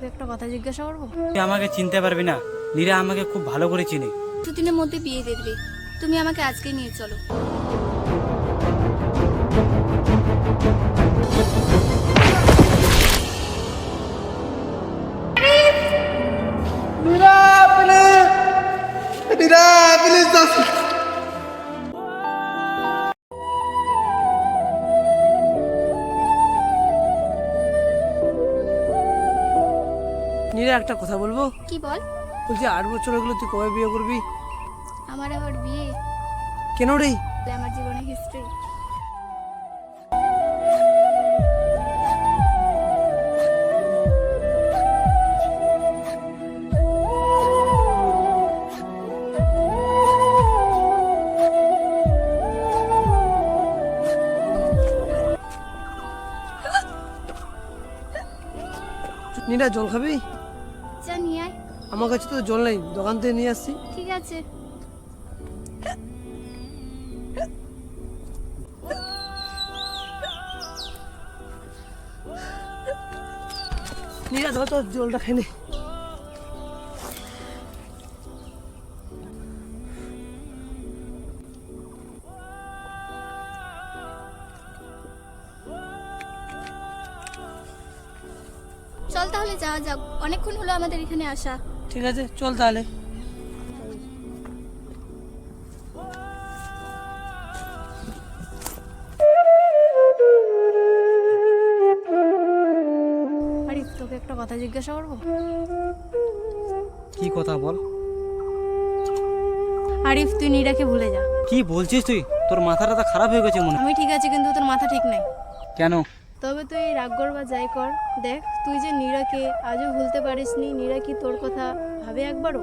তোকে একটা কথা জিজ্ঞাসা করবো? তুই আমাকে চিনতে পারবি না, নীরা আমাকে খুব ভালো করে চিনে। কিছুদিনের মধ্যে বিয়ে দিয়ে দিবে, তুমি আমাকে আজকে নিয়ে চলো। নীরা, একটা কথা বলবো? কি বল? বলছি 8 বছর হয়ে গেলো, তুই কবে বিয়ে করবি? আমার আবার বিয়ে? কেন রে? আমার জীবনে হিস্ট্রি। নীরা, জল খাবি? যা নিয়ে আয়। আমার কাছে তো জল নেই, দোকান থেকে নিয়ে আসছি। ঠিক আছে। নীরা, ধর তো জলটা খেয়ে নে। চল তাহলে যাওয়া যাক, অনেকক্ষণ হলো আমাদের এখানে আসা। ঠিক আছে, চল তাহলে। আরে তোকে একটা কথা জিজ্ঞাসা করবো? কি কথা বল। আরিফ, তুই নীরাকে ভুলে যা। কি বলছিস তুই? তোর মাথাটা তো খারাপ হয়ে গেছে মনে হয়। আমি ঠিক আছে, কিন্তু তোর মাথা ঠিক নাই। কেন? তবে তুই রাগ কর বা যাই কর, দেখ তুই যে নীরাকে আজও ভুলতে পারিসনি। নীরা কি তোর কথা ভাবে একবারও?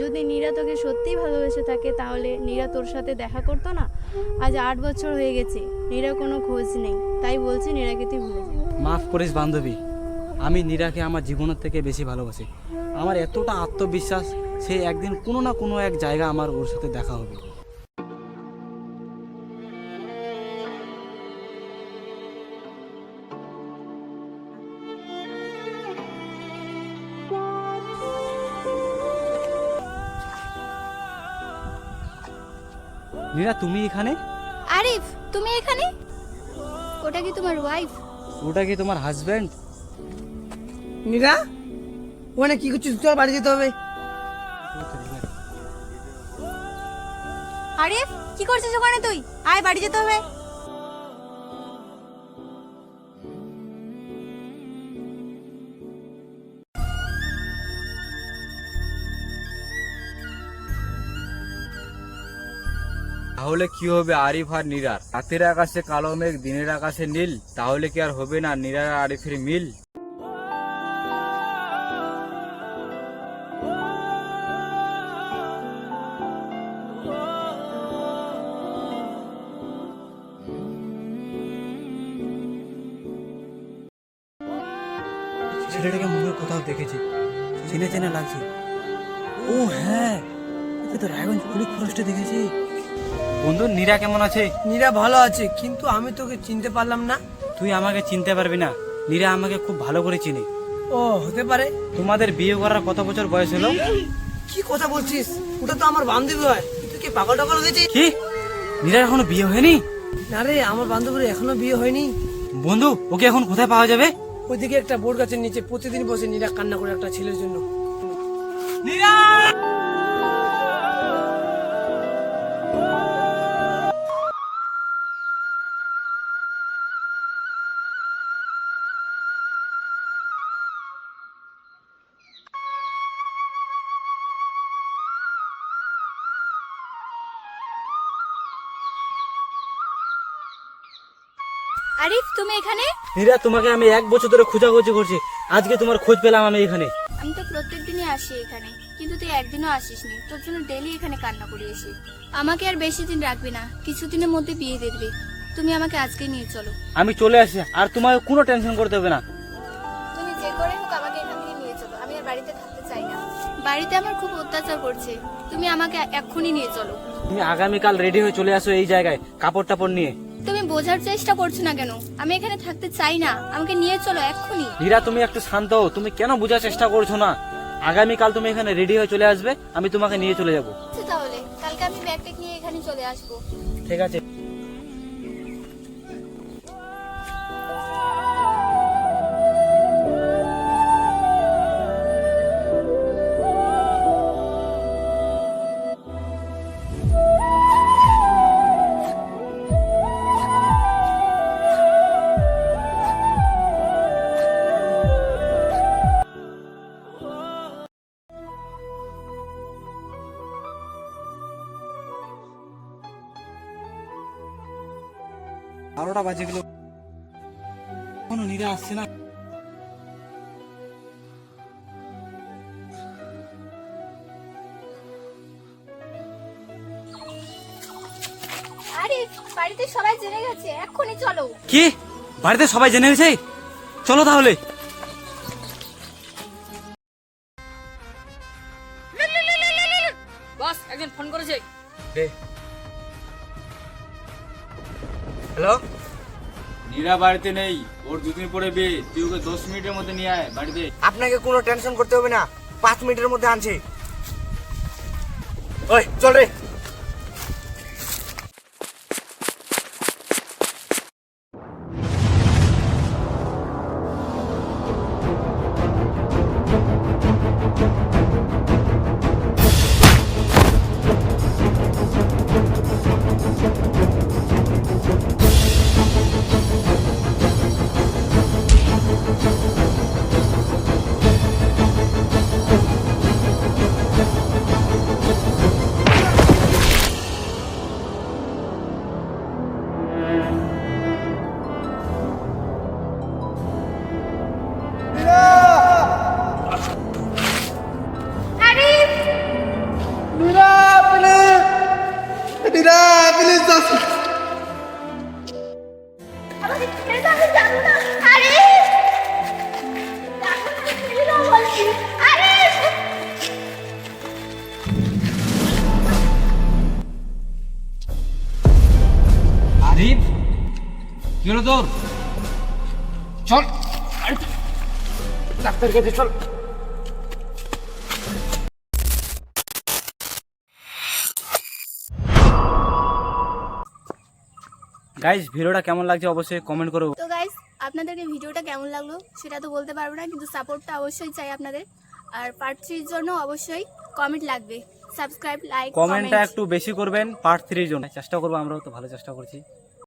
যদি নীরা তোকে সত্যিই ভালোবেসে থাকে তাহলে নীরা তোর সাথে দেখা করতো না? আজ 8 বছর হয়ে গেছে, নীরা কোনো খোঁজ নেই। তাই বলছি নীরাকে তুই ভুলে যা। মাফ করিস বান্ধবী, আমি নীরাকে আমার জীবনের থেকে বেশি ভালোবাসি। আমার এতটা আত্মবিশ্বাস, সে একদিন কোনো না কোনো এক জায়গা আমার ওর সাথে দেখা হবে। নীরা, তুমি এখানে? আরিফ, তুমি এখানে? ওটা কি তোমার ওয়াইফ? ওটা কি তোমার হাজবেন্ড? নীরা, ওখানে কি করছিস? চল, বাড়ি যেতে হবে। আরিফ, কি করছিস ওখানে তুই? আয়, বাড়ি যেতে হবে। তাহলে কি হবে আরিফ আর নীরার? রাতের আকাশে কালো মেঘ, দিনের আকাশে নীল। তাহলে কি আর হবে না নীরার আর আরিফের মিল? ছেলেটাকে মনে হয় কোথাও দেখেছি, চেনা চেনা লাগছে। ও হ্যাঁ, একে তো রায়গঞ্জ পুলিশ ফরেস্টে দেখেছি। বন্ধু, নীরা কেমন আছে? নীরা ভালো আছে, কিন্তু আমি তোকে চিনতে পারলাম না। তুই আমাকে চিনতে পারবি না, নীরা আমাকে খুব ভালো করে চিনে। ও হতে পারে। তোমাদের বিয়ে করার কত বছর বয়স হলো? কি কথা বলছিস? ওটা তো আমার বান্ধবী হয়। তুই কি পাগল টাগল হয়েছিস? কি, নীরার এখনো বিয়ে হয়নি? না রে, আমার বান্ধবীর এখনো বিয়ে হয়নি। বন্ধু, ওকে এখন কোথায় পাওয়া যাবে? ওইদিকে একটা বোট গাছের নিচে প্রতিদিন বসে নীরা কান্না করে একটা ছেলের জন্য। আরিফ, তুমি এখানে? নীরা, তোমাকে আমি 1 বছর ধরে খোঁজাখুঁজি করছি, আজকে তোমার খোঁজ পেলাম আমি এখানে। আমি তো প্রত্যেকদিনই আসি এখানে, কিন্তু তুই একদিনও আসিসনি। তোর জন্য ডেলি এখানে কান্না করে এসি। আমাকে আর বেশি দিন রাখবি না, কিছুদিনের মধ্যে বিয়ে দিয়ে দিবি। তুমি আমাকে আজকে নিয়ে চলো। আমি চলে আসি, আর তোমাকে কোনো টেনশন করতে হবে না। তুমি যে করে হোক আমাকে এখান থেকে নিয়ে চলো, আমি আর বাড়িতে থাকতে চাই না। বাড়িতে আমার খুব অত্যাচার করছে, তুমি আমাকে এক্ষুনি নিয়ে চলো। তুমি আগামীকাল রেডি হয়ে চলে আসো এই জায়গায়, কাপড় টাপড় নিয়ে। তুমি বোঝার চেষ্টা করছো না কেন? আমি এখানে থাকতে চাই না, আমাকে নিয়ে চলো এক্ষুনি। নীরা তুমি একটু শান্ত হও, তুমি কেন বোঝার চেষ্টা করছো না? আগামীকাল তুমি এখানে রেডি হয়ে চলে আসবে, আমি তোমাকে নিয়ে চলে যাব। আচ্ছা তাহলে কালকে আমি ব্যাগটা নিয়ে এখানে চলে আসবো। ঠিক আছে। বারোটা বাজে গেল, কোনো নীরা আসছে না। আরে বাড়িতে সবাই জেনে গেছে, এক্ষুনি চলো। কি? বাড়িতে সবাই জেনে গেছে? চলো তাহলে। বস একজন ফোন করেছে। হ্যালো, নীরা বাড়িতে নেই, ওর দুদিন পরে বিয়ে, তুই ওকে 10 মিনিটের মধ্যে নিয়ে আয় বাড়িতে। আপনাকে কোনো টেনশন করতে হবে না, 5 মিনিটের মধ্যে আনছি। ওই চল রে। আমাকে ছেড়ে দাও, আমি যাবো না। আরে দেখো না, ছেড়ে দাও বলছি। আরে আরিফ কি হলো তোর? চল ডাক্তার কাছে চল। গাইস, ভিডিওটা কেমন লাগছে অবশ্যই কমেন্ট করো। তো গাইস, আপনাদেরকে ভিডিওটা কেমন লাগলো সেটা তো বলতে পারবো না, কিন্তু সাপোর্টটা অবশ্যই চাই আপনাদের। আর পার্ট 3 এর জন্য অবশ্যই কমেন্ট লাগবে, সাবস্ক্রাইব, লাইক, কমেন্টটা একটু বেশি করবেন পার্ট 3 এর জন্য। চেষ্টা করবো, আমরাও তো ভালো চেষ্টা করছি।